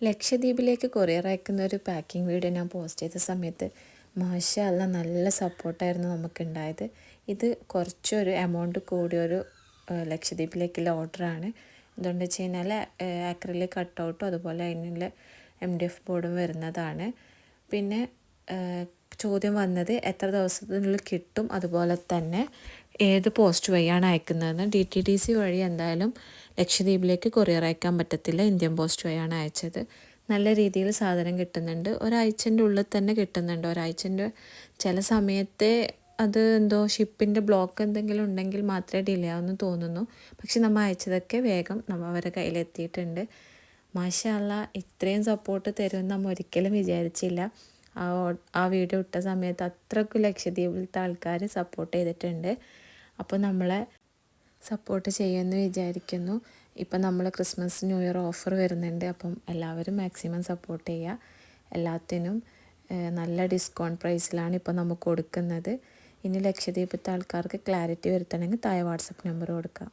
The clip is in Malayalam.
ലക്ഷദ്വീപിലേക്ക് കൊറിയർ അയക്കുന്ന ഒരു പാക്കിംഗ് വീഡിയോ ഞാൻ പോസ്റ്റ് ചെയ്ത സമയത്ത് മാഷാ അല്ലാ നല്ല സപ്പോർട്ടായിരുന്നു നമുക്കുണ്ടായത്. ഇത് കുറച്ചൊരു എമൗണ്ട് കൂടിയൊരു ലക്ഷദ്വീപിലേക്കുള്ള ഓർഡറാണ്. എന്തുകൊണ്ടെന്ന് വെച്ച് കഴിഞ്ഞാൽ അക്രിലിക് കട്ടൗട്ടും അതുപോലെ അതിനുള്ള MDF ബോർഡും വരുന്നതാണ്. പിന്നെ ചോദ്യം വന്നത് എത്ര ദിവസത്തിനുള്ളിൽ കിട്ടും, അതുപോലെ തന്നെ ഏത് പോസ്റ്റ് വഴിയാണ് അയക്കുന്നതെന്ന്. DTDC വഴി എന്തായാലും ലക്ഷദ്വീപിലേക്ക് കൊറിയർ അയക്കാൻ പറ്റത്തില്ല, ഇന്ത്യൻ പോസ്റ്റ് വഴിയാണ് അയച്ചത്. നല്ല രീതിയിൽ സാധനം കിട്ടുന്നുണ്ട്, ഒരാഴ്ചൻ്റെ ഉള്ളിൽ തന്നെ കിട്ടുന്നുണ്ട്. ഒരാഴ്ചൻ്റെ ചില സമയത്തെ അത് എന്തോ ഷിപ്പിൻ്റെ ബ്ലോക്ക് എന്തെങ്കിലും ഉണ്ടെങ്കിൽ മാത്രമേ ഡിലേ ആവുമെന്ന് തോന്നുന്നു. പക്ഷെ നമ്മൾ അയച്ചതൊക്കെ വേഗം അവരുടെ കയ്യിലെത്തിയിട്ടുണ്ട്. മാഷാ അല്ലാ, ഇത്രയും സപ്പോർട്ട് തരുമെന്ന് നമ്മൾ ഒരിക്കലും വിചാരിച്ചില്ല. ആ വീഡിയോ ഇട്ട സമയത്ത് അത്രയ്ക്കും ലക്ഷദ്വീപിലത്തെ ആൾക്കാർ സപ്പോർട്ട് ചെയ്തിട്ടുണ്ട്. അപ്പോൾ നമ്മളെ സപ്പോർട്ട് ചെയ്യുമെന്ന് വിചാരിക്കുന്നു. ഇപ്പം നമ്മൾ ക്രിസ്മസ് ന്യൂ ഇയർ ഓഫർ വരുന്നുണ്ട്. അപ്പം എല്ലാവരും മാക്സിമം സപ്പോർട്ട് ചെയ്യുക. എല്ലാത്തിനും നല്ല ഡിസ്കൗണ്ട് പ്രൈസിലാണ് ഇപ്പോൾ നമുക്ക് കൊടുക്കുന്നത്. ഇനി ലക്ഷദ്വീപത്തെ ആൾക്കാർക്ക് ക്ലാരിറ്റി വരുത്തണമെങ്കിൽ താഴെ വാട്സപ്പ് നമ്പർ കൊടുക്കാം.